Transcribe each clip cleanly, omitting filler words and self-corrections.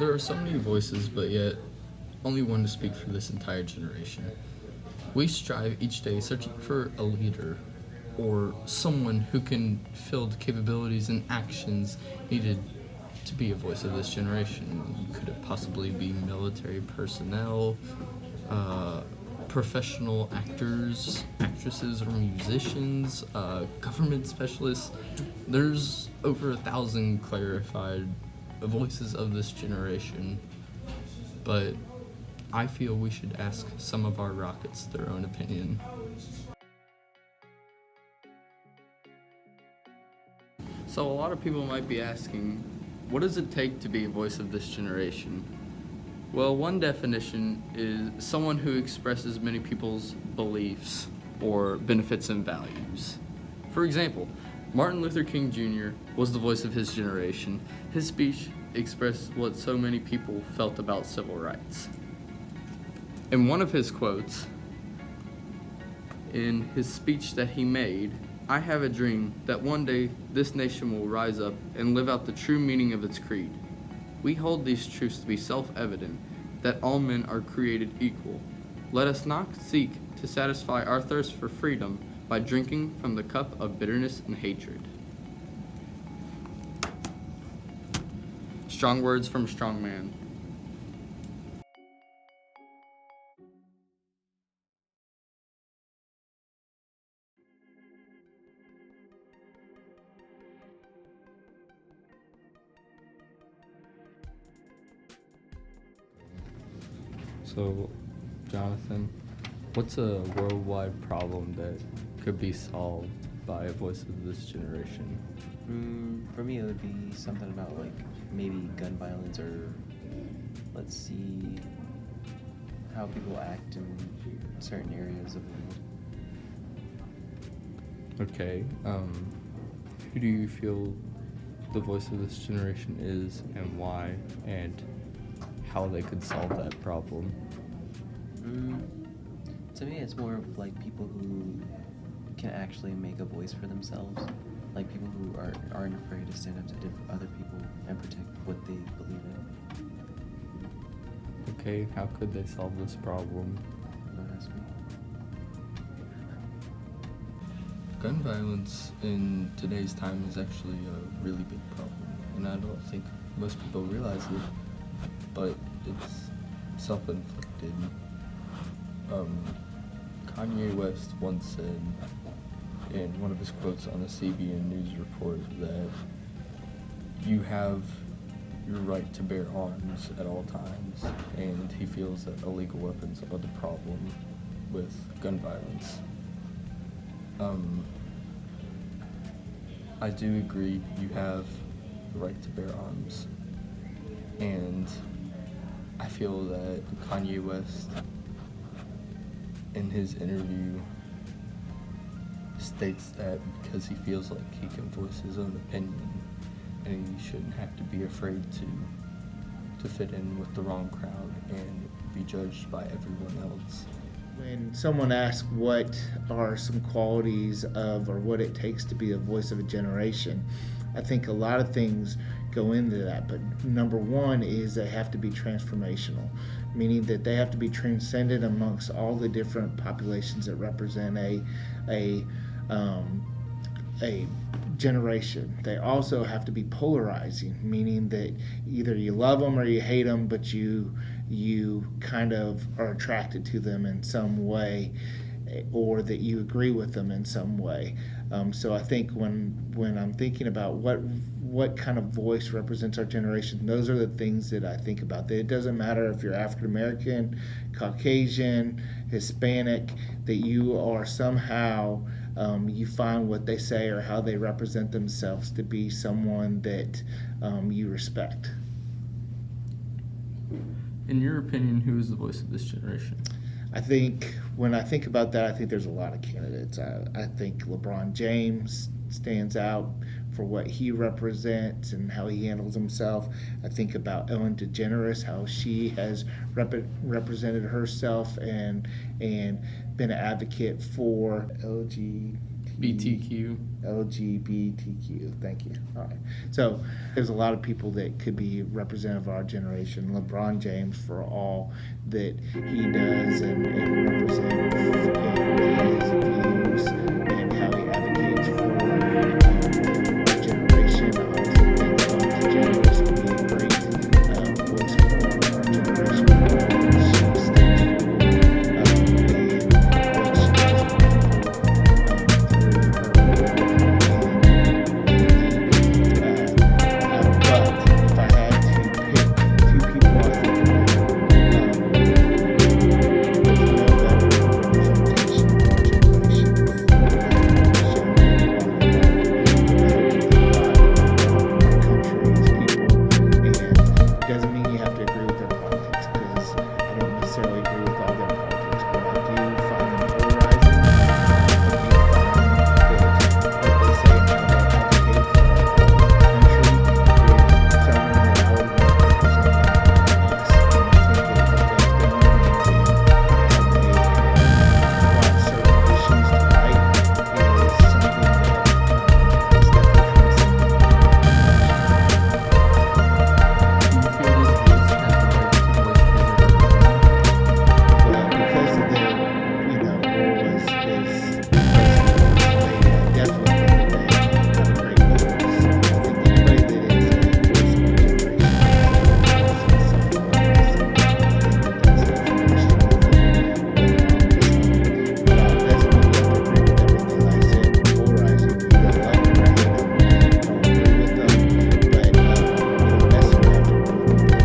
There are so many voices, but yet only one to speak for this entire generation. We strive each day searching for a leader or someone who can fill the capabilities and actions needed to be a voice of this generation. Could it possibly be military personnel, uh, professional actors, actresses, or musicians, government specialists? There's over 1,000 clarified voices of this generation, but I feel we should ask some of our rockets their own opinion. So a lot of people might be asking, what does it take to be a voice of this generation? Well, one definition is someone who expresses many people's beliefs or benefits and values. For example, Martin Luther King Jr. was the voice of his generation. His speech expressed what so many people felt about civil rights. In one of his quotes, in his speech that he made, "I have a dream that one day this nation will rise up and live out the true meaning of its creed. We hold these truths to be self-evident, that all men are created equal. Let us not seek to satisfy our thirst for freedom by drinking from the cup of bitterness and hatred." Strong words from a strong man. So, Jonathan, what's a worldwide problem that could be solved by a voice of this generation? For me, it would be something about like maybe gun violence, or let's see how people act in certain areas of the world. Okay, who do you feel the voice of this generation is and why, and how they could solve that problem? To me, it's more of like people who can actually make a voice for themselves, like people who aren't afraid to stand up to other people and protect what they believe in. Okay, how could they solve this problem? Don't ask me. Gun violence in today's time is actually a really big problem, and I don't think most people realize it, but it's self-inflicted. Kanye West once said in one of his quotes on the CBN News report that you have your right to bear arms at all times, and he feels that illegal weapons are the problem with gun violence. I do agree you have the right to bear arms, and I feel that Kanye West in his interview states that because he feels like he can voice his own opinion and he shouldn't have to be afraid to fit in with the wrong crowd and be judged by everyone else. When someone asks what are some qualities of or what it takes to be a voice of a generation, I think a lot of things go into that, but number one is they have to be transformational, meaning that they have to be transcended amongst all the different populations that represent a generation. They also have to be polarizing, meaning that either you love them or you hate them, but you kind of are attracted to them in some way, or that you agree with them in some way. So I think when I'm thinking about what kind of voice represents our generation, those are the things that I think about. That it doesn't matter if you're African American, Caucasian, Hispanic, that you are somehow you find what they say or how they represent themselves to be someone that you respect. In your opinion, who is the voice of this generation? I think when I think about that, I think there's a lot of candidates. I think LeBron James stands out for what he represents and how he handles himself. I think about Ellen DeGeneres, how she has represented herself and been an advocate for LGBT BTQ. LGBTQ. Thank you. All right. So there's a lot of people that could be representative of our generation. LeBron James, for all that he does and represents and his views and how he advocates for our generation. I also think Dr. James would be a great voice for our generation. She stands for and what she does for doesn't mean you have to agree with their politics, because I don't necessarily agree with all their politics, but I do find them polarizing. I do find that what they say and how they advocate for our country is someone that I would want representing us. And I think that what they've done and how they have brought certain issues to light is something that is definitely well, because of their, role as president, they definitely think that they have a great voice. I think anybody that is a voice of our generation is something like this. I think that that's the information but doesn't mean you have to agree with everything I said. Polarizing, you either love them or hate them. Don't agree with them, but you don't necessarily have to agree with them.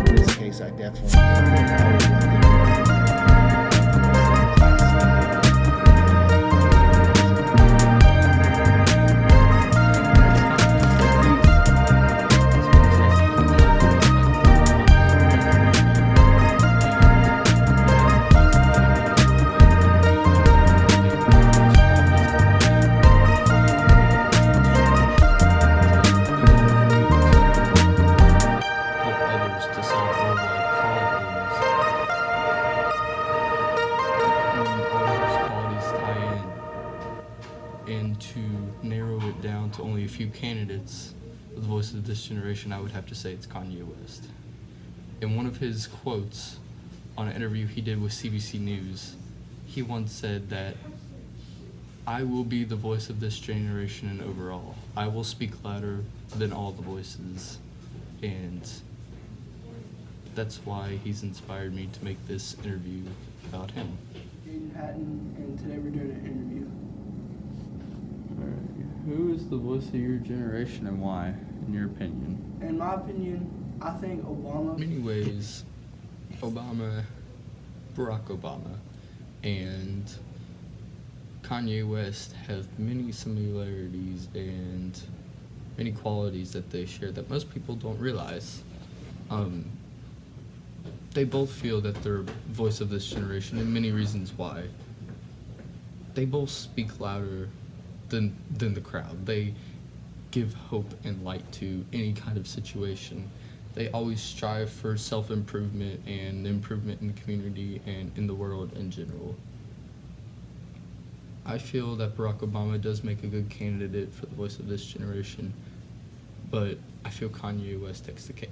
But in this case, I definitely think that I would want them to help others to solve worldwide problems. And all of those qualities tie in. And to narrow it down to only a few candidates, the voice of this generation, I would have to say it's Kanye West. In one of his quotes on an interview he did with CBC News, he once said that I will be the voice of this generation and overall. I will speak louder than all the voices. And that's why he's inspired me to make this interview about him. Aiden Patton, and today we're doing an interview. Who is the voice of your generation and why, in your opinion? In my opinion, I think In Obama. many ways, Barack Obama, and Kanye West have many similarities and many qualities that they share that most people don't realize. They both feel that they're voice of this generation, and many reasons why. They both speak louder than the crowd. They give hope and light to any kind of situation. They always strive for self-improvement and improvement in the community and in the world in general. I feel that Barack Obama does make a good candidate for the voice of this generation, but I feel Kanye West takes the cake.